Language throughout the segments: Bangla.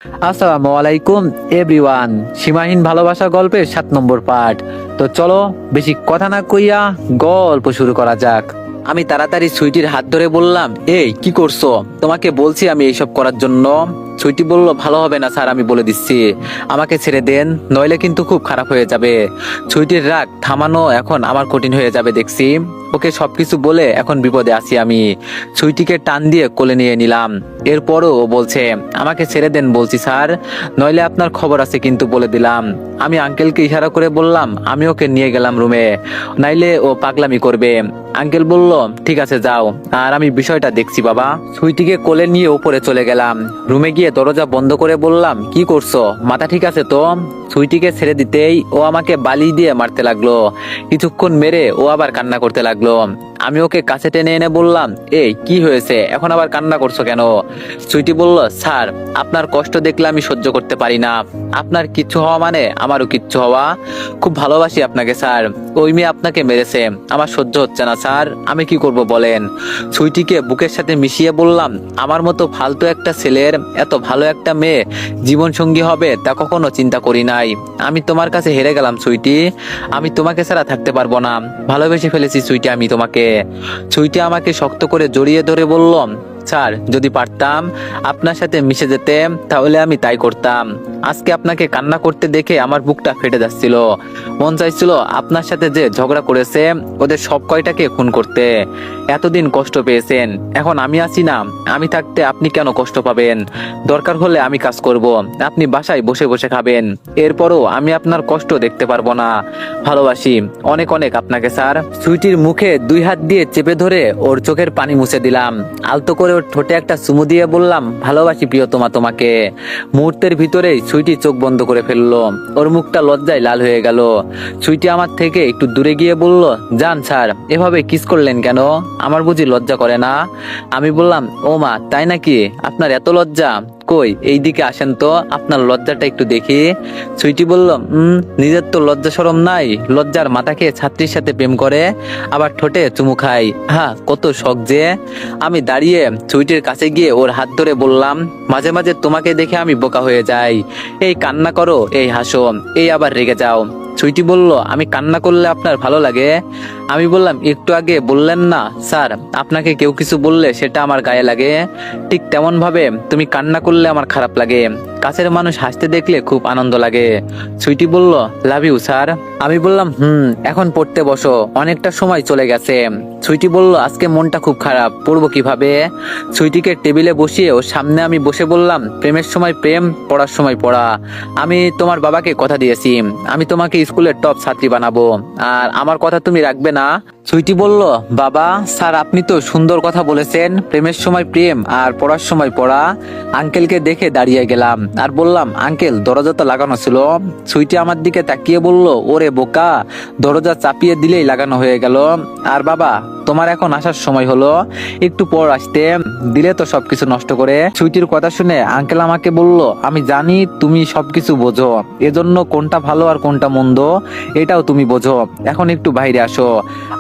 আসসালামু আলাইকুম এভরিওয়ান। সীমাহীন ভালোবাসা গল্পের 7 নম্বর পার্ট। তো চলো বেশি কথা না কইয়া গল্প শুরু করা যাক। আমি তাড়াতাড়ি সুইটির হাত ধরে বললাম, এই কি করছো? তোমাকে বলছি আমি এইসব করার জন্য। সুইটি বলল, ভালো হবে না স্যার, আমি বলে দিচ্ছি, আমাকে ছেড়ে দেন, নইলে কিন্তু খুব খারাপ হয়ে যাবে। সুইটির রাগ থামানো এখন আমার কঠিন হয়ে যাবে দেখছি। ওকে সবকিছু বলে এখন বিপদে আছি আমি। সুইটিকে টান দিয়ে কোলে নিয়ে নিলাম। এরপরও ও বলছে, আমাকে ছেড়ে দেন বলছি স্যার, নইলে আপনার খবর আছে কিন্তু বলে দিলাম। আমি আঙ্কেলকে ইশারা করে বললাম, আমি ওকে নিয়ে গেলাম রুমে, নাইলে ও পাগলামি করবে। আঙ্কেল বলল, ঠিক আছে যাও, আর আমি বিষয়টা দেখছি বাবা। সুইটিকে কোলে নিয়ে উপরে চলে গেলাম। রুমে গিয়ে দরজা বন্ধ করে বললাম, কি করছো? মাথা ঠিক আছে তো? সুইটিকে ছেড়ে দিতেই ও আমাকে বালি দিয়ে মারতে লাগলো। কিছুক্ষণ মেরে ও আবার কান্না করতে লাগলো। আমি ওকে কাছে টেনে এনে বললাম, এই কি হয়েছে, এখন আবার কান্না করছো কেন? সুইটি বলল, স্যার আপনার কষ্ট দেখলে আমি সহ্য করতে পারি না। আপনার কিচ্ছু হওয়া মানে আমারও কিচ্ছু হওয়া। খুব ভালোবাসি আপনাকে স্যার, ওই মেয়ে আপনাকে মেরেছে, আমার সহ্য হচ্ছে না স্যার, আমি কি করব বলেন? সুইটিকে বুকের সাথে মিশিয়ে বললাম, আমার মতো ফালতু একটা ছেলের এত ভালো একটা মেয়ে জীবন সঙ্গী হবে তা কখনো চিন্তা করি নাই। আমি তোমার কাছে হেরে গেলাম সুইটি, আমি তোমাকে ছাড়া থাকতে পারবো না, ভালোবেসে ফেলেছি সুইটি আমি তোমাকে। সুইটি আমাকে শক্ত করে জড়িয়ে ধরে বলল, স্যার যদি পারতাম আপনার সাথে মিশে যেতে তাহলে আমি তাই করতাম। আজকে আপনাকে কান্না করতে দেখে আমার বুকটা ফেটে যাচ্ছিল। মন চাইছিল আপনার সাথে যে ঝগড়া করেছে ওদের সব কয়টাকে খুন করতে। এতদিন কষ্ট পেয়েছেন, এখন আমি আছি না, আমি থাকতে আপনি কেন কষ্ট পাবেন? দরকার হলে আমি কাজ করব, আপনি বাসায় বসে বসে খাবেন, এরপরও আমি আপনার কষ্ট দেখতে পারবো না। ভালোবাসি অনেক অনেক আপনাকে স্যার। সুইটির মুখে 2 হাত দিয়ে চেপে ধরে ওর চোখের পানি মুছে দিলাম। আলতো করে ওর ঠোঁটে একটা চুমু দিয়ে বললাম, ভালোবাসি প্রিয়তমা তোমাকে। মুহূর্তের ভিতরেই সুইটি চোখ বন্ধ করে ফেললো। ওর মুখটা লজ্জায় লাল হয়ে গেল। সুইটি আমার থেকে একটু দূরে গিয়ে বলল, যান স্যার, এভাবে কিস করলেন কেন? আমার বুঝি লজ্জা করে না? আমি বললাম, ও মা তাই নাকি, আপনার এত লজ্জা? কই এইদিকে আসেন তো, আপনার লজ্জাটা একটু দেখি। সুইটি বলল, নিজের তো লজ্জা শরম নাই, লজ্জার মাথা খেয়ে ছাত্রীর সাথে প্রেম করে, আবার ঠোঁটে চুমু খাই, হ্যাঁ কত শখ যে। আমি দাঁড়িয়ে সুইটির কাছে গিয়ে ওর হাত ধরে বললাম, মাঝে মাঝে তোমাকে দেখে আমি বোকা হয়ে যাই, এই কান্না করো, এই হাসো, এই আবার রেগে যাও। সুইটি বলল, আমি কান্না করলে আপনার ভালো লাগে? আমি বললাম, একটু আগে বললেন না স্যার, আপনাকে কেউ কিছু বললে সেটা আমার গায়ে লাগে, ঠিক তেমন ভাবে তুমি কান্না করলে আমার খারাপ লাগে। কাছের মানুষ হাসতে দেখলে খুব আনন্দ লাগে। সুইটি বলল, লাভ ইউ স্যার। আমি বললাম, এখন পড়তে বসো, অনেকটা সময় চলে গেছে। সুইটি বলল, আজকে মনটা খুব খারাপ, পড়বো কিভাবে? সুইটিকে টেবিলে বসিয়ে ওর সামনে আমি বসে বললাম, প্রেমের সময় প্রেম, পড়ার সময় পড়া। আমি তোমার বাবাকে কথা দিয়েছি, আমি তোমাকে স্কুলের টপ ছাত্রী বানাবো, আর আমার কথা তুমি রাখবে না? সুইটি বলল, বাবা স্যার আপনি তো সুন্দর কথা বলেছেন, প্রেমের সময় প্রেম আর পড়ার সময় পড়া। আঙ্কেলকে দেখে দাঁড়িয়ে গেলাম আর বললাম, আঙ্কেল দরজা তো লাগানো ছিল। সুইটি আমার দিকে তাকিয়ে বলল, ওরে বোকা, দরজা চাপিয়ে দিলেই লাগানো হয়ে গেল। আর বাবা তোমার এখন আসার সময় হলো, একটু পর আসতে, দিলে তো সবকিছু নষ্ট করে। সুইটির কথা শুনে আঙ্কেল আমাকে বলল, আমি জানি তুমি সবকিছু বোঝো, এজন্য কোনটা ভালো আর কোনটা মন্দ এটাও তুমি বোঝো, এখন একটু বাইরে আসো।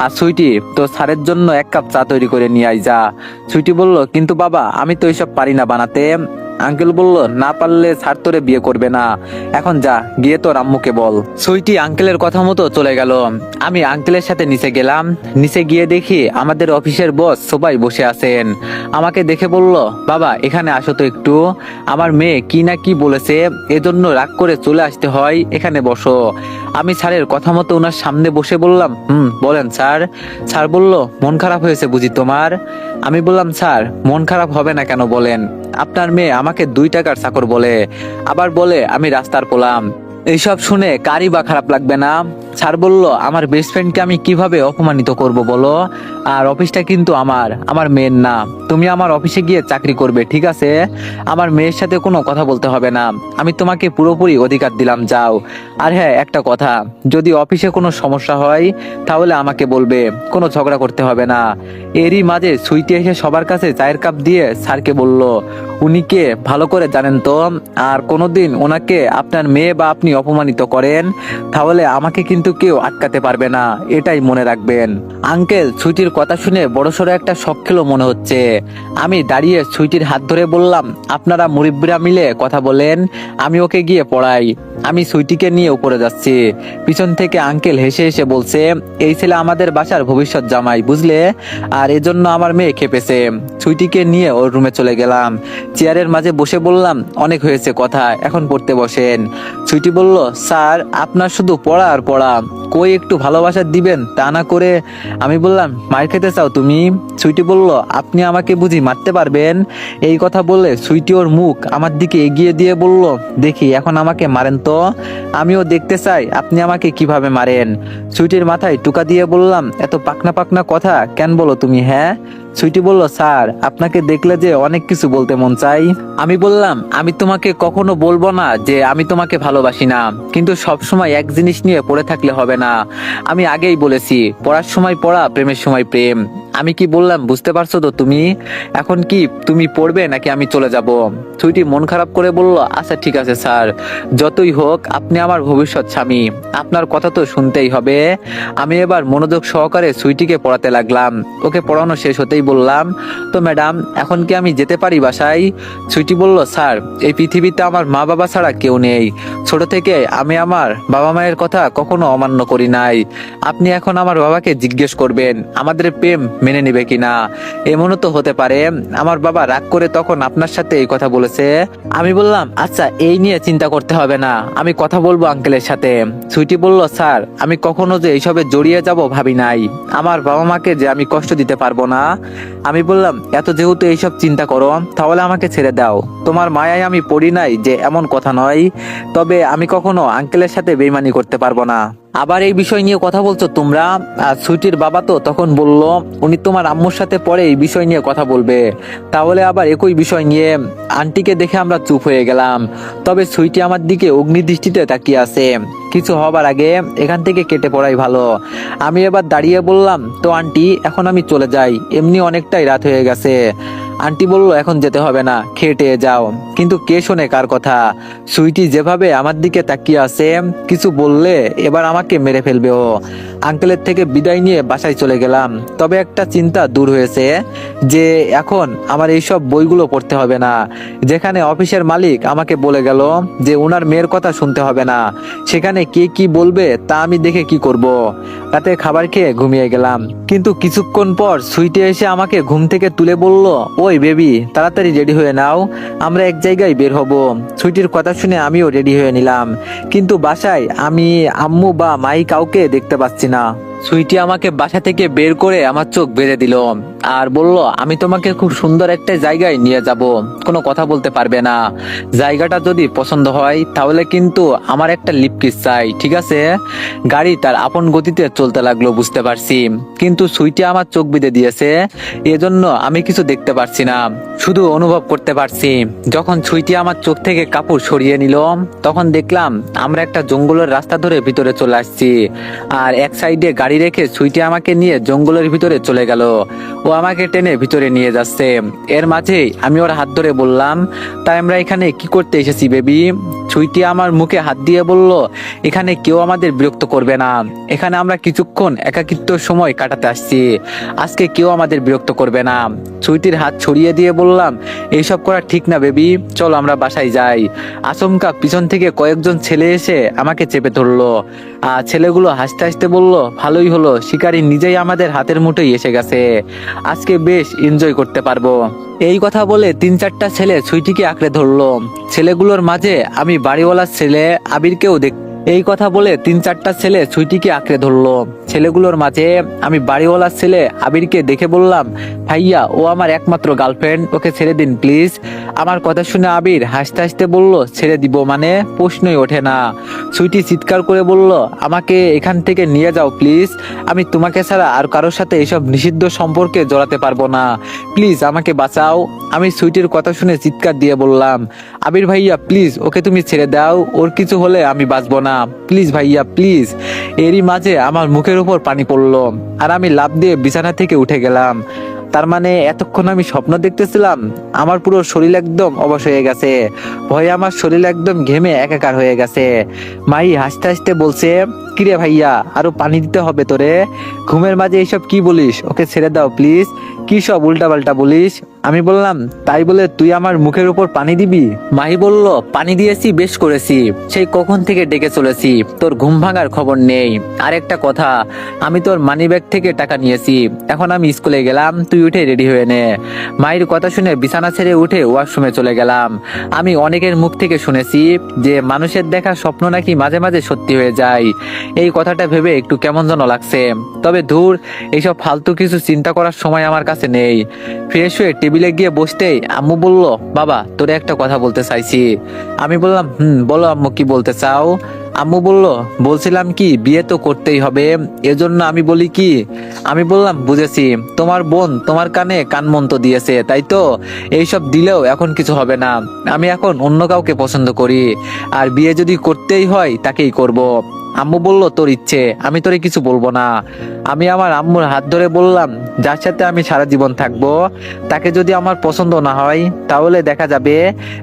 আর সুইটি তো স্যারের জন্য 1 কাপ চা তৈরি করে নিয়ে আই যা। সুইটি বলল, কিন্তু বাবা আমি তো এইসব পারি না বানাতে। আঙ্কেল বলল, না পারলে স্যার তোরে বিয়ে করবে না, এখন যা গিয়ে তোর আম্মুকে বল। সুইটি আঙ্কেলের কথা মতো চলে গেল। আমি আঙ্কেলের সাথে নিচে গেলাম। নিচে গিয়ে দেখি আমাদের অফিসের বস সবাই বসে আছেন। আমাকে দেখে বলল, বাবা এখানে আসো তো একটু, আমার মেয়ে কি না কি বলেছে, এজন্য রাগ করে চলে আসতে হয়, এখানে বসো। আমি স্যারের কথা মতো ওনার সামনে বসে বললাম, বলেন স্যার। স্যার বলল, মন খারাপ হয়েছে বুঝি তোমার? আমি বললাম, স্যার মন খারাপ হবে না কেন বলেন? আপনার মেয়ে আমাকে 2 টাকার চাকর বলে, আবার বলে আমি রাস্তার পোলাম। এইসব শুনে কারই বা খারাপ লাগবে না? স্যার বলল, আমার বেস্ট ফ্রেন্ডকে আমি কিভাবে অপমানিত করব বলো? আর অফিসটা কিন্তু আমার মেয়ের না। তুমি আমার অফিসে গিয়ে চাকরি করবে, ঠিক আছে? আমার মেয়ের সাথে কোনো কথা বলতে হবে না, আমি তোমাকে পুরোপুরি অধিকার দিলাম, যাও। আর হ্যাঁ একটা কথা, যদি অফিসে কোনো সমস্যা হয় তাহলে আমাকে বলবে, কোনো ঝগড়া করতে হবে না। এরই মাঝে সুইটি এসে সবার কাছে চায়ের কাপ দিয়ে স্যারকে বলল, উনি কে ভালো করে জানেন তো, আর কোনোদিন ওনাকে আপনার মেয়ে বা আপনি অপমানিত করেন তাহলে আমাকে কিন্তু কেউ আটকাতে পারবে না, এটাই মনে রাখবেন। আঙ্কেল সুইটির কথা শুনে বড়সড় একটা শক খেলো মনে হচ্ছে। আমি দাঁড়িয়ে সুইটির হাত ধরে বললাম, আপনারা মুরব্বীরা মিলে কথা বলেন, আমি ওকে গিয়ে পড়াই। আমি সুইটিকে নিয়ে উপরে যাচ্ছি, পিছন থেকে আঙ্কেল হেসে হেসে বলছে, এই ছেলে আমাদের বাসার ভবিষ্যৎ জামাই বুঝলে, আর এজন্য আমার মেয়ে খেপেছে। সুইটিকে নিয়ে ওর রুমে চলে গেলাম, চেয়ারের মাঝে বসে বললাম, অনেক হয়েছে কথা, এখন পড়তে বসেন। সুইটি বলল, স্যার আপনার শুধু পড়া আর পড়া, কই একটু ভালোবাসা দিবেন তা না করে। আমি বললাম, মার খেতে চাও তুমি? সুইটি বলল, আপনি আমাকে বুঝি মারতে পারবেন? এই কথা বলে সুইটি ওর মুখ আমার দিকে এগিয়ে দিয়ে বলল, দেখি এখন আমাকে মারেন তো, আমিও দেখতে চাই আপনি আমাকে কিভাবে মারেন। সুইটির মাথায় টুকা দিয়ে বললাম, এত পাকনা পাকনা কথা কেন বলো তুমি? হ্যাঁ। সুইটি বলল, স্যার আপনাকে দেখলে যে অনেক কিছু বলতে মন চাই। আমি বললাম, আমি তোমাকে কখনো বলবো না যে আমি তোমাকে ভালোবাসি না, কিন্তু সব সময় এক জিনিস নিয়ে পড়ে থাকলে হবে না। আমি আগেই বলেছি, পড়ার সময় পড়া, প্রেমের সময় প্রেম। আমি কি বললাম বুঝতে পারছো তো তুমি? এখন কি তুমি পড়বে নাকি আমি চলে যাব? সুইটি মন খারাপ করে বলল, আচ্ছা ঠিক আছে স্যার, যতই হোক আপনি আমার ভবিষ্যৎ স্বামী, আপনার কথা তো শুনতেই হবে। আমি এবার মনোযোগ সহকারে সুইটিকে পড়াতে লাগলাম। ওকে পড়ানো শেষ হতেই বললাম, তো ম্যাডাম এখন কি আমি যেতে পারি বাসায়? সুইটি বলল, স্যার এই পৃথিবীতে আমার মা বাবা ছাড়া কেউ নেই, ছোট থেকে আমি আমার বাবা মায়ের কথা কখনো অমান্য করি নাই। আপনি এখন আমার বাবাকে জিজ্ঞেস করবেন আমাদের প্রেম মেনে নেবে কিনা। এমনও তো হতে পারে আমার বাবা রাগ করে তখন আপনার সাথে এই কথা বলেছে। আমি বললাম, আচ্ছা এই নিয়ে চিন্তা করতে হবে না, আমি কথা বলবো আঙ্কেলের সাথে। সুইটি বলল, স্যার আমি কখনো যে এইসবে জড়িয়ে যাব ভাবি নাই, আমার বাবা মাকে যে আমি কষ্ট দিতে পারবো না। আমি বললাম, এত যেহেতু এইসব চিন্তা করো তাহলে আমাকে ছেড়ে দাও, তোমার মায়ায় আমি পড়ি নাই যে এমন কথা নয়, তবে আমি কখনো আঙ্কেলের সাথে বেইমানি করতে পারবো না। আবার এই বিষয় নিয়ে কথা বলছো তোমরা? আর সুইটির বাবা তো তখন বলল, উনি তোমার আম্মুর সাথে পরে এই বিষয় নিয়ে কথা বলবে। তাহলে আবার একই বিষয় নিয়ে আন্টিকে দেখে আমরা চুপ হয়ে গেলাম। তবে সুইটি আমার দিকে অগ্নিদৃষ্টিতে তাকিয়ে আছে, কিছু হবার আগে এখান থেকে কেটে পড়াই ভালো। আমি এবার দাঁড়িয়ে বললাম, তো আন্টি এখন আমি চলে যাই, এমনি অনেকটাই রাত হয়ে গেছে। আন্টি বলল, এখন যেতে হবে না, খেটে যাও। কিন্তু কে শোনে কার কথা? সুইটি যেভাবে আমার দিকে তাকিয়ে আছে, কিছু বললে এবার আমাকে মেরে ফেলবে ও। আঙ্কেলের থেকে বিদায় নিয়ে বাসায় চলে গেলাম। তবে একটা চিন্তা দূর হয়েছে যে এখন আমার এইসব বইগুলো পড়তে হবে না। যেখানে অফিসের মালিক আমাকে বলে গেল যে ওনার মেয়ের কথা শুনতে হবে না, সেখানে কে কি বলবে তা আমি দেখে কি করব। রাতে খাবার খেয়ে ঘুমিয়ে গেলাম। কিন্তু কিছুক্ষণ পর সুইটি এসে আমাকে ঘুম থেকে তুলে বলল, ওই বেবি তাড়াতাড়ি রেডি হয়ে নাও, আমরা এক জায়গায় বের হব। সুইটির কথা শুনে আমিও রেডি হয়ে নিলাম, কিন্তু বাসায় আমি আম্মু বা মাই কাউকে দেখতে পাচ্ছি না। সুইটি আমাকে বাসা থেকে বের করে আমার চোখ বেঁধে দিল আর বলল, আমি তোমাকে খুব সুন্দর একটা জায়গায় নিয়ে যাব, কোনো কথা বলতে পারবে না। জায়গাটা যদি পছন্দ হয় তাহলে কিন্তু আমার একটা লিপ কিস চাই, ঠিক আছে? গাড়ি তার আপন গতিতে চলতে লাগলো বুঝতে পারছি, কিন্তু সুইটি আমার চোখ বেঁধে দিয়েছে, এজন্য আমি কিছু দেখতে পারছি না, শুধু অনুভব করতে পারছি। যখন সুইটি আমার চোখ থেকে কাপড় সরিয়ে নিল তখন দেখলাম আমরা একটা জঙ্গলের রাস্তা ধরে ভিতরে চলে আসছি, আর এক সাইডে গাড়ি রেখে সুইটি আমাকে নিয়ে জঙ্গলের ভিতরে চলে গেল। ও আমাকে টেনে ভিতরে নিয়ে যাচ্ছে, এর মাঝেই আমি ওর হাত ধরে বললাম, তাই আমরা এখানে কি করতে এসেছি বেবি? সুইটি আমার মুখে হাত দিয়ে বলল, এখানে কেউ আমাদের বিরক্ত করবে না, এখানে আমরা কিছুক্ষণ একাকিত্ব সময় কাটাতে আসছি, আজকে কেউ আমাদের বিরক্ত করবে না। সুইটির হাত ছড়িয়ে দিয়ে বললাম, এইসব করা ঠিক না বেবি, চলো আমরা বাসায় যাই। আচমকা পিছন থেকে কয়েকজন ছেলে এসে আমাকে চেপে ধরলো, আর ছেলেগুলো হাসতে হাসতে বলল, ভালোই হলো, শিকারী নিজেই আমাদের হাতের মুঠোয় এসে গেছে, আজকে বেশ এনজয় করতে পারবো। এই কথা বলে 3-4টা ছেলে সুইটিকে আঁকড়ে ধরলো। ছেলেগুলোর মাঝে আমি বাড়িওয়ালার ছেলে আবিরকেও এই কথা বলে 3-4টা ছেলে সুইটিকে আঁকড়ে ধরলো। ছেলেগুলোর মাঝে আমি বাড়িওয়ালার ছেলে আবিরকে দেখে বললাম, ভাইয়া ও আমার একমাত্র গার্লফ্রেন্ড, ওকে ছেড়ে দিন প্লিজ। আমার কথা শুনে আবির হাসতে হাসতে বলল, ছেড়ে দিব মানে? প্রশ্নই ওঠে না। সুইটি চিৎকার করে বলল, আমাকে এখান থেকে নিয়ে যাও প্লিজ, আমি তোমাকে ছাড়া আর কারোর সাথে এইসব নিষিদ্ধ সম্পর্কে জড়াতে পারবো না, প্লিজ আমাকে বাঁচাও। আমি সুইটির কথা শুনে চিৎকার দিয়ে বললাম, আবির ভাইয়া প্লিজ ওকে তুমি ছেড়ে দাও, ওর কিছু হলে আমি বাঁচবো না, প্লিজ ভাইয়া প্লিজ। এরই মাঝে আমার মুখের উপর পানি পড়লো আর আমি লাফ দিয়ে বিছানা থেকে উঠে গেলাম। তার মানে এতক্ষণ আমি স্বপ্ন দেখতেছিলাম? আমার পুরো শরীর একদম অবশ হয়ে গেছে, ভয়ে আমার শরীর একদম ঘেমে একাকার হয়ে গেছে। মাই হাসতে হাসতে বলছে, কিরে ভাইয়া, আরো পানি দিতে হবে তোরে? ঘুমের মাঝে এইসব কি বলিস? ওকে ছেড়ে দাও প্লিজ। কি সব উল্টাপাল্টা বলিস? আমি বললাম, তাই বলে তুই আমার মুখের উপর পানি দিবি? মাহি বলল, পানি দিয়েছি, বেশ করেছি, সেই কখন থেকে ডেকে চলেছি, তোর ঘুম ভাঙার খবর নেই। আর একটা কথা, আমি তোর মানিব্যাগ থেকে টাকা নিয়েছি, এখন আমি স্কুলে গেলাম, তুই উঠে রেডি হয়ে নে। মায়ের কথা শুনে বিছানা ছেড়ে উঠে ওয়াশরুমে চলে গেলাম। আমি অনেকের মুখ থেকে শুনেছি যে মানুষের দেখা স্বপ্ন নাকি মাঝে মাঝে সত্যি হয়ে যায়। এই কথাটা ভেবে একটু কেমন যেন লাগছে। তবে ধুর, এইসব ফালতু কিছু চিন্তা করার সময় আমার কাছে নেই। ফ্রেশ হয়ে টেবিলে গিয়ে বসতেই আম্মু বলল, বাবা তোরে একটা কথা বলতে চাইছি। আমি বললাম, বলো আম্মু, কি বলতে চাও? আম্মু বলল, বলছিলাম কি, বিয়ে তো করতেই হবে, এজন্য আমি বলি কি। আমি বললাম, বুঝেছি, তোমার বোন তোমার কানে কানমন্ত্র দিয়েছে, তাই তো? এইসব দিলেও এখন কিছু হবে না, আমি এখন অন্য কাউকে পছন্দ করি, আর বিয়ে যদি করতেই হয় তাকেই করব। আম্মু বলল, তোর ইচ্ছে, আমি তোরে কিছু বলবো না। আমি আমার আম্মুর হাত ধরে বললাম, যার সাথে আমি সারা জীবন থাকবো, তাকে যদি আমার পছন্দ না হয় তাহলে দেখা যাবে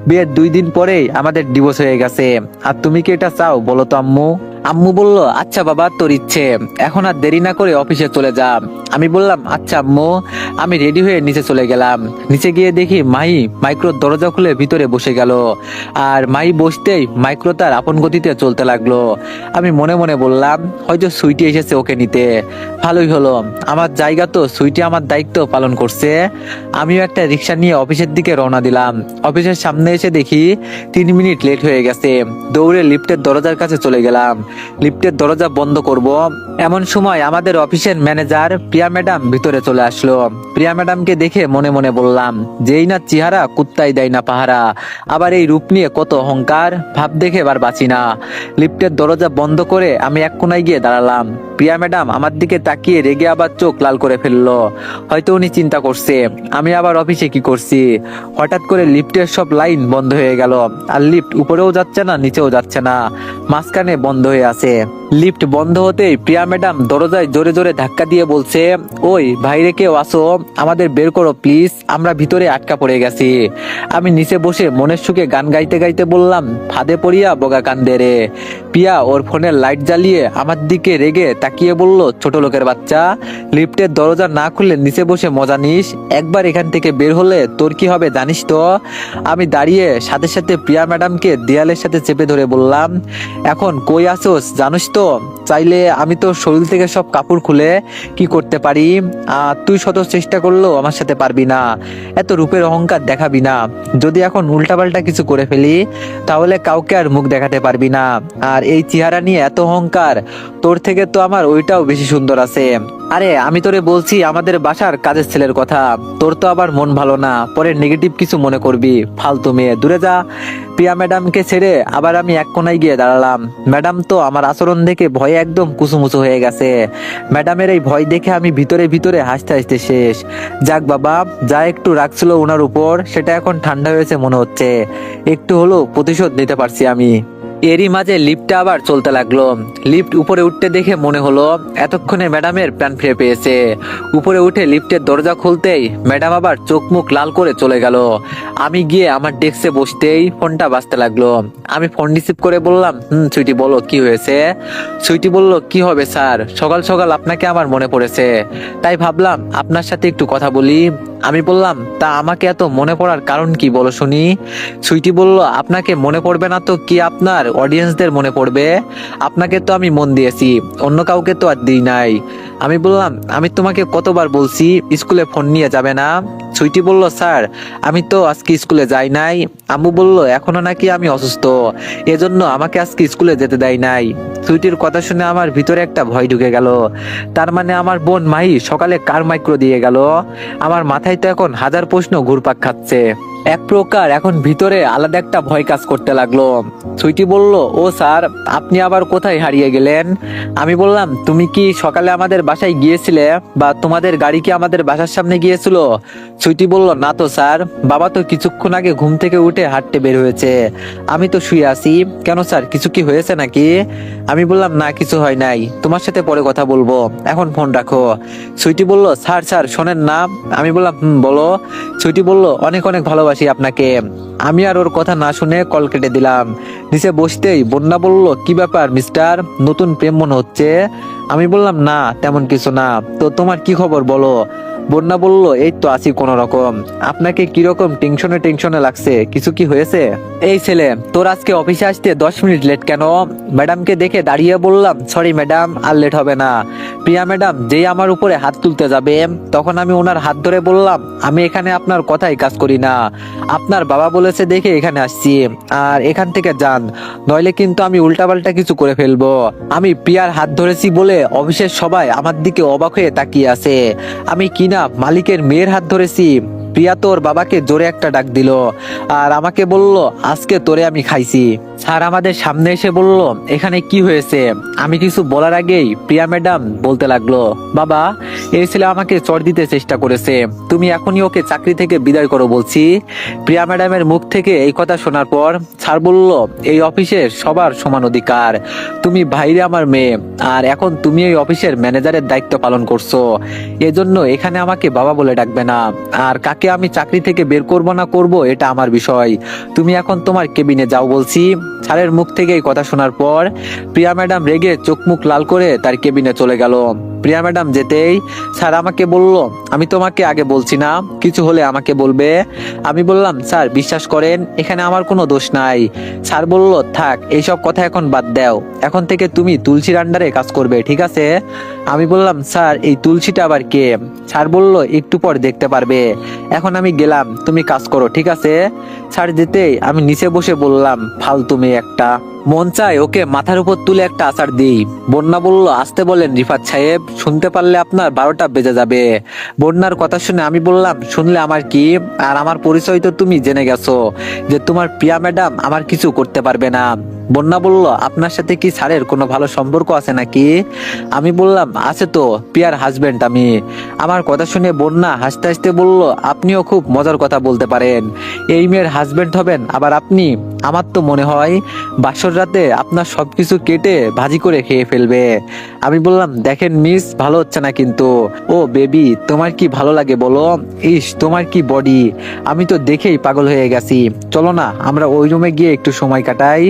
বিয়ের 2 দিন পরেই আমাদের ডিভোর্স হয়ে গেছে। আর তুমি কি এটা চাও বলো তো আম্মু? আম্মু বলল, আচ্ছা বাবা, তোর ইচ্ছে, এখন আর দেরি না করে অফিসে চলে যা। আমি বললাম, আচ্ছা আম্মু। আমি রেডি হয়ে নিচে চলে গেলাম। নিচে গিয়ে দেখি মাহি মাইক্রোর দরজা খুলে ভিতরে বসে গেল। আর মাহি বসতেই মাইক্রো তার আপন গতিতে চলতে লাগলো। আমি মনে মনে বললাম, হয়তো সুইটি এসেছে ওকে নিতে। ভালোই হলো, আমার জায়গা তো সুইটি আমার দায়িত্ব পালন করছে। আমিও একটা রিক্সা নিয়ে অফিসের দিকে রওনা দিলাম। অফিসের সামনে এসে দেখি 3 মিনিট লেট হয়ে গেছে। দৌড়ে লিফটের দরজার কাছে চলে গেলাম। লিফটের দরজা বন্ধ করব, এমন সময় আমাদের অফিসের ম্যানেজার প্রিয়া ম্যাডাম ভিতরে চলে আসলো। প্রিয়া ম্যাডামকে দেখে মনে মনে বললাম, যেই না চেহারা, কুত্তাই দেয় না পাহারা, আবার এই রূপ নিয়ে কত অহংকার, ভাব দেখে এবার বাঁচি না। লিফটের দরজা বন্ধ করে আমি এক কোনায় গিয়ে দাঁড়ালাম। প্রিয়া ম্যাডাম আমার দিকে তাকিয়ে রেগে আবার চোখ লাল করে ফেললো। হয়তো উনি চিন্তা করছে আমি আবার অফিসে কি করছি। হঠাৎ করে লিফটের সব লাইন বন্ধ হয়ে গেল, আর লিফট উপরেও যাচ্ছে না, নিচেও যাচ্ছে না, মাঝখানে বন্ধ হয়ে আছে। লিফট বন্ধ হতেই প্রিয়া ম্যাডাম দরজায় জোরে জোরে ধাক্কা দিয়ে বলছে, ওই বাইরে কেউ আসো, আমাদের বের করো প্লিজ, আমরা ভিতরে আটকা পড়ে গেছি। আমি নিচে বসে মনের সুখে গান গাইতে গাইতে বললাম, ফাঁদে পড়িয়া বোগা কান্দে রে। প্রিয়া ওর ফোনের লাইট জ্বালিয়ে আমার দিকে রেগে তাকিয়ে বলল, ছোট লোকের বাচ্চা, লিফটের দরজা না খুললে নিচে বসে মজা নিস, একবার এখান থেকে বের হলে তোর কি হবে জানিস তো? আমি দাঁড়িয়ে সাথে সাথে প্রিয়া ম্যাডামকে দেয়ালের সাথে চেপে ধরে বললাম, এখন কই আসোস জানিস তো? চাইলে আমি তো শরীর থেকে সব কাপড় খুলে কি করতে পারি, তুই শত চেষ্টা করলেও আমার সাথে পারবি না, এত রূপের অহংকার দেখাবি না। যদি এখন উল্টাপাল্টা কিছু করে ফেলি তাহলে কাউকে আর মুখ দেখাতে পারবি না। আর এই চেহারা নিয়ে এত অহংকার, তোর থেকে তো আমার ওইটাও বেশি সুন্দর আছে। আরে আমি তোরে বলছি আমাদের বাসার কাজের ছেলের কথা, তোর তো আবার মন ভালো না, পরে নেগেটিভ কিছু মনে করবি, ফালতু মেয়ে, দূরে যা। প্রিয়া ম্যাডামকে ছেড়ে আবার আমি এক কোনায় গিয়ে দাঁড়ালাম। ম্যাডাম তো আমার আচরণ দেখে ভয়ে একদম কুচুমুচু হয়ে গেছে। ম্যাডামের এই ভয় দেখে আমি ভিতরে ভিতরে হাসতে হাসতে শেষ। যাক বাবা, যা একটু রাখছিল ওনার উপর সেটা এখন ঠান্ডা হয়েছে মনে হচ্ছে, একটু হলেও প্রতিশোধ নিতে পারছি আমি। এরই মাঝে লিফটটা আবার চলতে লাগলো। লিফট উপরে উঠতে দেখে মনে হলো এতক্ষণে ম্যাডামের প্রাণ ফিরে পেয়েছে। উপরে উঠে লিফটের দরজা খুলতেই ম্যাডাম আবার চোখ মুখ লাল করে চলে গেল। আমি গিয়ে আমার ডেস্কে বসতেই ফোনটা বাজতে লাগলো। আমি ফোন রিসিভ করে বললাম, সুইটি বলো, কি হয়েছে? সুইটি বলল, কি হবে স্যার, সকাল সকাল আপনাকে আমার মনে পড়েছে, তাই ভাবলাম আপনার সাথে একটু কথা বলি। আমি বললাম, তা আমাকে এত মনে পড়ার কারণ কি বলো শুনি? সুইটি বলল, আপনাকে মনে পড়বে না তো কি আপনার অডিয়েন্সদের মনে পড়বে? আপনাকে তো আমি মন দিয়েছি, অন্য কাউকে তো আর দিই নাই। আমি বললাম, আমি তোমাকে কতবার বলছি স্কুলে ফোন নিয়ে যাবে না? সুইটি বলল, স্যার আমি তো আজকে স্কুলে যাই নাই। আম্মু বলল, এখনো নাকি আমি অসুস্থ, এজন্য আমাকে আজকে স্কুলে যেতে দেয় নাই। সুইটির কথা শুনে আমার ভিতরে একটা ভয় ঢুকে গেল। তার মানে আমার বোন মাহি সকালে কার মাইক্রো দিয়ে গেল? আমার মাথায় তো এখন হাজার প্রশ্ন ঘুরপাক খাচ্ছে। এক প্রকার এখন ভিতরে আলাদা একটা ভয় কাজ করতে লাগলো। সুইটি বলল, ও স্যার, আপনি আবার কোথায় হারিয়ে গেলেন? আমি বললাম, তুমি কি সকালে আমাদের বাসায় গিয়েছিলে, বা তোমাদের গাড়ি কি আমাদের বাসার সামনে গিয়েছিল? সুইটি বলল, না তো স্যার, বাবা তো কিছুক্ষণ আগে ঘুম থেকে উঠে হাঁটতে বের হয়েছে, আমি তো শুয়ে আছি। কেন স্যার, কিছু কি হয়েছে নাকি? আমি বললাম, না কিছু হয় নাই, তোমার সাথে পরে কথা বলবো, এখন ফোন রাখো। সুইটি বলল, স্যার স্যার শোনেন না। আমি বললাম, বলো। সুইটি বলল, অনেক অনেক ভালোবাসি আপনাকে। আমি আর ওর কথা না শুনে কল কেটে দিলাম। নিচে বসতেই বন্যা বলল, কি ব্যাপার মিস্টার, নতুন প্রেম মনে হচ্ছে? আমি বললাম, না তেমন কিছু না, তো তোমার কি খবর বলো। বন্যা বলল, এই তো আছি কোন রকম। আপনাকে কিরকম টেনশনে টেনশনে লাগছে, কিছু কি হয়েছে? এই ছেলে, তোর আজকে অফিসে আসতে 10 মিনিট লেট কেন? ম্যাডামকে দেখে দাঁড়িয়ে বললাম, সরি ম্যাডাম, আর লেট হবে না। প্রিয়া ম্যাডাম যেই আমার উপরে হাত তুলতে যাবে, তখন আমি ওনার হাত ধরে বললাম, আমি এখানে আপনার কথাই কাজ করি না, আপনার বাবা বলেছে দেখে এখানে আসছি, আর এখান থেকে যান, নইলে কিন্তু আমি উল্টাপাল্টা কিছু করে ফেলবো। আমি প্রিয়ার হাত ধরেছি বলে অফিসের সবাই আমার দিকে অবাক হয়ে তাকিয়ে আছে। আমি কিনা মালিকের মেয়ের হাত ধরেছি। প্রিয়া তোর বাবাকে জোরে একটা ডাক দিল, আর আমাকে বলল, আজকে তোরে আমি খাইছি। স্যার আমাদের সামনে এসে বলল, এখানে কি হয়েছে? আমি কিছু বলার আগেই প্রিয়া ম্যাডাম বলতে লাগলো, বাবা, এই ছেলে আমাকে চড় দিতে চেষ্টা করেছে, তুমি এখনই ওকে চাকরি থেকে বিদায় করো বলছি। প্রিয়া ম্যাডামের মুখ থেকে এই কথা শোনার পর স্যার বলল, এই অফিসের সবার সমান অধিকার, তুমি বাইরে আমার মেয়ে, আর এখন তুমি এই অফিসের ম্যানেজারের দায়িত্ব পালন করছো, এজন্য এখানে আমাকে বাবা বলে ডাকবে না। আর কাকে আমি চাকরি থেকে বের করব না করব এটা আমার বিষয়, তুমি এখন তোমার কেবিনে যাও বলছি। স্যারের মুখ থেকে এই কথা শোনার পর প্রিয়া ম্যাডাম রেগে চোখ মুখ লাল করে তার কেবিনে চলে গেল। প্রিয়া ম্যাডাম যেতেই স্যার আমাকে বলল, আমি তোমাকে আগে বলছি না, কিছু হলে আমাকে বলবে। আমি বললাম, স্যার বিশ্বাস করেন, এখানে আমার কোনো দোষ নাই। স্যার বলল, থাক এইসব কথা এখন বাদ দাও, এখন থেকে তুমি তুলসীর আন্ডারে কাজ করবে, ঠিক আছে? আমি বললাম, স্যার এই তুলসীটা আবার কে? স্যার বলল, একটু পর দেখতে পারবে, এখন আমি গেলাম, তুমি কাজ করো, ঠিক আছে? স্যার যেতেই আমি নিচে বসে বললাম, ফালতু মেয়ে একটা, মন চায় ওকে মাথার উপর তুলে একটা আছাড় দিই। বন্যা বলল, আসতে বলেন রিফাত সাহেব, শুনতে পারলে আপনার 12টা বেজে যাবে। বন্যার কথা শুনে আমি বললাম, শুনলে আমার কি, আর আমার পরিচয় তো তুমি জেনে গেছো, যে তোমার প্রিয়া ম্যাডাম আমার কিছু করতে পারবে না। বন্যা বলল, আপনার সাথে কি স্যারের কোনো ভালো সম্পর্ক আছে নাকি? আমি বললাম, আছে তো, প্রিয়ার হাজবেন্ড আমি। আমার কথা শুনে বন্যা হাসতে হাসতে বলল, আপনিও খুব মজার কথা বলতে পারেন, এই মেয়ের হাজবেন্ড হবেন আবার আপনি? আমার তো মনে হয় বাসর রাতে আপনার সবকিছু কেটে ভাজি করে খেয়ে ফেলবে। আমি বললাম, দেখেন মিস, ভালো হচ্ছে না কিন্তু। ও বেবি, তোমার কি ভালো লাগে বলো? ইস তোমার কি বডি, আমি তো দেখেই পাগল হয়ে গেছি। চলো না আমরা ওই রুমে গিয়ে একটু সময় কাটাই।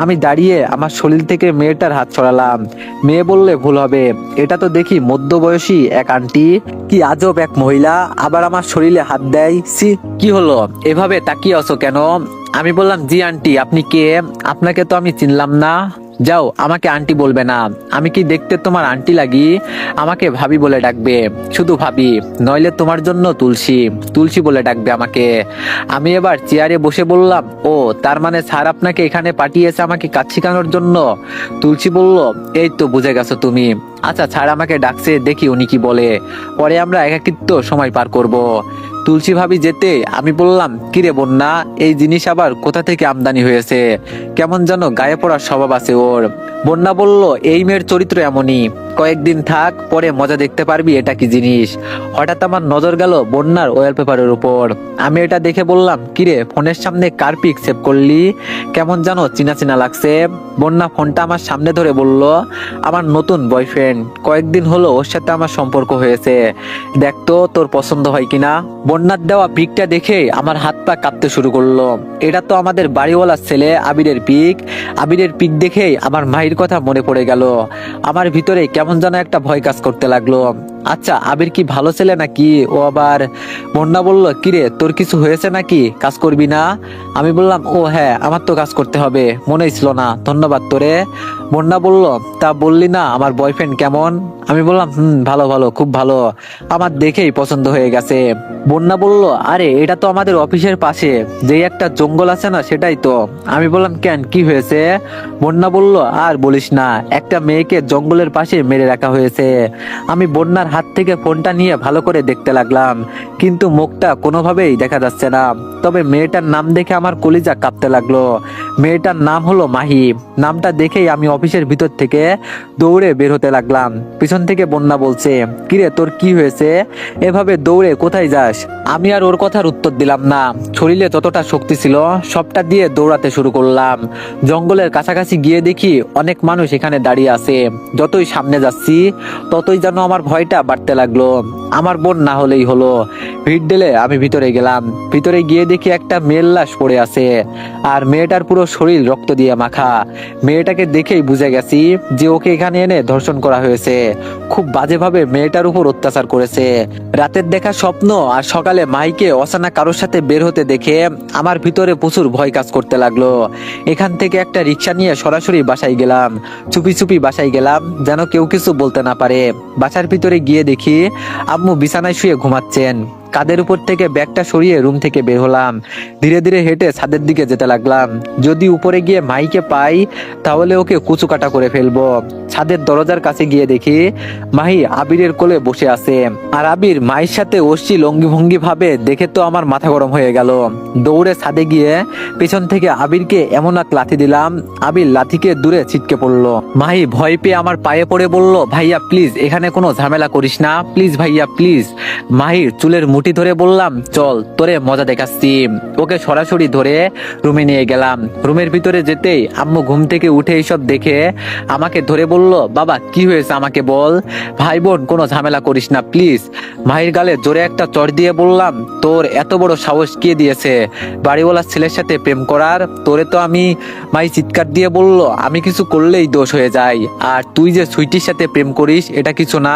আমি দাঁড়িয়ে আমার শরীর থেকে মেয়েটার হাত সরালাম। মেয়ে বললে ভুল হবে, এটা তো দেখি মধ্যবয়সী এক আন্টি, কি আজব এক মহিলা, আবার আমার শরীরে হাত দেয়। সি, কি হলো, এভাবে তাকিয়ে আছো কেন? আমি বললাম, জি আন্টি, আপনি কে? আপনাকে তো আমি চিনলাম না। যাও, আমাকে আন্টি বলবে না, আমি কি দেখতে তোমার আন্টি লাগি? আমাকে ভাবি বলে ডাকবে, শুধু ভাবি, নইলে তোমার জন্য তুলসী, তুলসী বলে ডাকবে আমাকে। আমি এবার চেয়ারে বসে বললাম, ও তার মানে স্যার আপনাকে এখানে পাঠিয়েছে আমাকে কাজ শেখানোর জন্য? তুলসী বলল, এই তো বুঝে গেছো তুমি। আচ্ছা স্যার আমাকে ডাকছে, দেখি উনি কি বলে, পরে আমরা একাকিত্ব সময় পার করব। তুলসী ভাবি যেতে আমি বললাম, কিরে বন্যা, এই জিনিস আবার কোথা থেকে আমদানি হয়েছে, কেমন যেন গায়ে পড়ার স্বভাব আছে ওর। বন্যা বলল, এই মেয়ের চরিত্র এমনই, কয়েকদিন থাক, পরে মজা দেখতে পারবি এটা কি জিনিস। হঠাৎ আমার নজর গেল বন্যার ওয়ালপেপারের উপর। আমি এটা দেখে বললাম, কিরে, ফোনের সামনে কার পিক সেভ করলি, কেমন যেন চিনা চিনা লাগছে। বন্যা ফোনটা আমার সামনে ধরে বলল, আমার নতুন বয়ফ্রেন্ড, কয়েকদিন হলো ওর সাথে আমার সম্পর্ক হয়েছে, দেখতো তোর পছন্দ হয় কিনা। বন্যার দেওয়া পিকটা দেখে আমার হাত পা কাঁপতে শুরু করলো। এটা তো আমাদের বাড়িওয়ালার ছেলে আবিরের পিক। আবিরের পিক দেখেই আমার মায়ের কথা মনে পড়ে গেল। আমার ভিতরে কেমন যেন একটা ভয় কাজ করতে লাগলো। আচ্ছা আবির কি ভালো ছেলে নাকি? ও আবার। বন্যা বলল, কিরে তোর কিছু হয়েছে নাকি, কাজ করবি না? আমি বললাম, ও হ্যাঁ, আমার তো কাজ করতে হবে, মনেই ছিল না, ধন্যবাদ তোরে। বন্যা বলল, তা বললি না আমার বয়ফ্রেন্ড কেমন? আমি বললাম, ভালো ভালো, খুব ভালো, আমার দেখেই পছন্দ হয়ে গেছে। বন্যা বলল, আরে এটা তো আমাদের অফিসের পাশে যেই একটা জঙ্গল আছে না, সেটাই তো। আমি বললাম, কেন, কি হয়েছে? বন্যা বলল, আর বলিস না, একটা মেয়েকে জঙ্গলের পাশে মেরে রাখা হয়েছে। আমি বন্যার হাত থেকে ফোনটা নিয়ে ভালো করে দেখতে লাগলাম, কিন্তু মুখটা কোনোভাবেই দেখা যাচ্ছে না। তবে মেয়েটার নাম দেখে আমার কলিজা কাঁপতে লাগলো। মেয়েটার নাম হলো মাহি। নামটা দেখেই আমি অফিসের ভিতর থেকে দৌড়ে বের হতে লাগলাম। পিছন থেকে বন্যা বলছে, কিরে তোর কি হয়েছে, এভাবে দৌড়ে কোথায় যাস? আমি আর ওর কথার উত্তর দিলাম না। শরীরে যতটা শক্তি ছিল সবটা দিয়ে দৌড়াতে শুরু করলাম। জঙ্গলের কাছাকাছি গিয়ে দেখি অনেক মানুষ এখানে দাঁড়িয়ে আছে। যতই সামনে যাচ্ছি ততই যেন আমার ভয়টা বাড়তে লাগলো। আমার বোন না হলেই হলো। ভিড় ঢেলে আমি ভিতরে গেলাম। ভিতরে গিয়ে দেখি একটা মেয়ের লাশ পড়ে আছে, আর মেয়েটার পুরো শরীর রক্ত দিয়ে মাখা। মেয়েটাকে দেখেই বুঝে গেছি যে ওকে এখানে এনে ধর্ষণ করা হয়েছে। খুব বাজেভাবে মেয়েটার উপর অত্যাচার করেছে। রাতের দেখা স্বপ্ন আর সকালে মাইকে অচেনা কারোর সাথে বের হতে দেখে আমার ভিতরে প্রচুর ভয় কাজ করতে লাগলো। এখান থেকে একটা রিক্সা নিয়ে সরাসরি বাসায় গেলাম। চুপি চুপি বাসায় গেলাম যেন কেউ কিছু বলতে না পারে। বাসার ভিতরে গিয়ে দেখি আম্মু বিছানায় শুয়ে ঘুমাচ্ছেন। কাঁধের উপর থেকে ব্যাগটা সরিয়ে রুম থেকে বের হলাম। ধীরে ধীরে হেঁটে ছাদের দিকে যেতে লাগলাম। যদি উপরে গিয়ে মাইকে পাই তাহলে ওকে কুচুকাটা করে ফেলবো। ছাদের দরজার কাছে গিয়ে দেখি মাহি আবিরের কোলে বসে আছে, আর আবির মায়ের সাথে অশ্লীল অঙ্গিভঙ্গি ভাবে দেখে তো আমার মাথা গরম হয়ে গেল। দৌড়ে ছাদে গিয়ে পেছন থেকে আবিরকে এমন এক লাথি দিলাম, আবির লাথিকে দূরে ছিটকে পড়লো। মাহি ভয় পেয়ে আমার পায়ে পড়ে বলল, ভাইয়া প্লিজ এখানে কোনো ঝামেলা করিস না, প্লিজ ভাইয়া প্লিজ। মাহির চুলের মুঠি ধরে বললাম, চল তোরে মজা দেখাচ্ছি। ওকে সরাসরি ধরে রুমে নিয়ে গেলাম। রুমের ভিতরে যেতেই আম্মু ঘুম থেকে উঠে এইসব দেখে আমাকে ধরে বলল, বাবা কি হয়েছে আমাকে বল, ভাই বোন কোনো ঝামেলা করিস না প্লিজ। মাহির গালে জোরে একটা চড় দিয়ে বললাম, তোর এত বড় সাহস কে দিয়েছে বাড়িওয়ালা ছেলের সাথে প্রেম করার? তোরে তো আমি। মাই চিৎকার দিয়ে বলল, আমি কিছু করলেই দোষ হয়ে যায়, আর তুই যে সুইটির সাথে প্রেম করিস এটা কিছু না।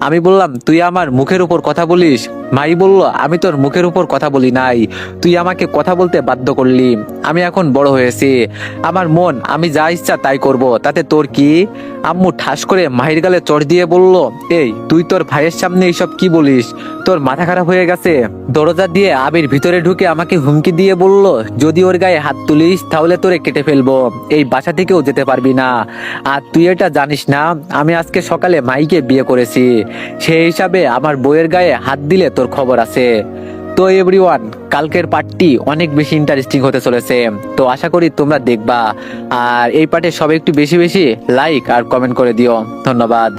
আমি বললাম, তুই আমার মুখের উপর কথা বলিস? মাই বলল, আমি তোর মুখের উপর কথা বলি নাই, তুই আমাকে কথা বলতে বাধ্য করলি। আমি এখন বড় হয়েছি, আমার মন আমি যা ইচ্ছা তাই করব, তাতে তোর কি? আম্মু ঠাস করে মাহির গালে চড় দিয়ে বলল, এই তুই তোর ভাইয়ের সামনে এইসব কি বলিস? তোর মাথা খারাপ হয়ে গেছে? দরজা দিয়ে আবির ভিতরে ঢুকে আমাকে হুমকি দিয়ে বলল, যদি ওর গায়ে হাত তুলিস তাহলে তোরে কেটে ফেলবো, এই বাসা থেকেও যেতে পারবি না। আর তুই এটা জানিস না আমি আজকে সকালে মাইকে বিয়ে করেছি, সেই হিসাবে আমার বউয়ের গায়ে হাত দিলে তোর খবর আছে। তো এভরিওয়ান, কালকের পার্টটি অনেক বেশি ইন্টারেস্টিং হতে চলেছে, তো আশা করি তোমরা দেখবা। আর এই পার্টে সবাই একটু বেশি বেশি লাইক আর কমেন্ট করে দিও। ধন্যবাদ।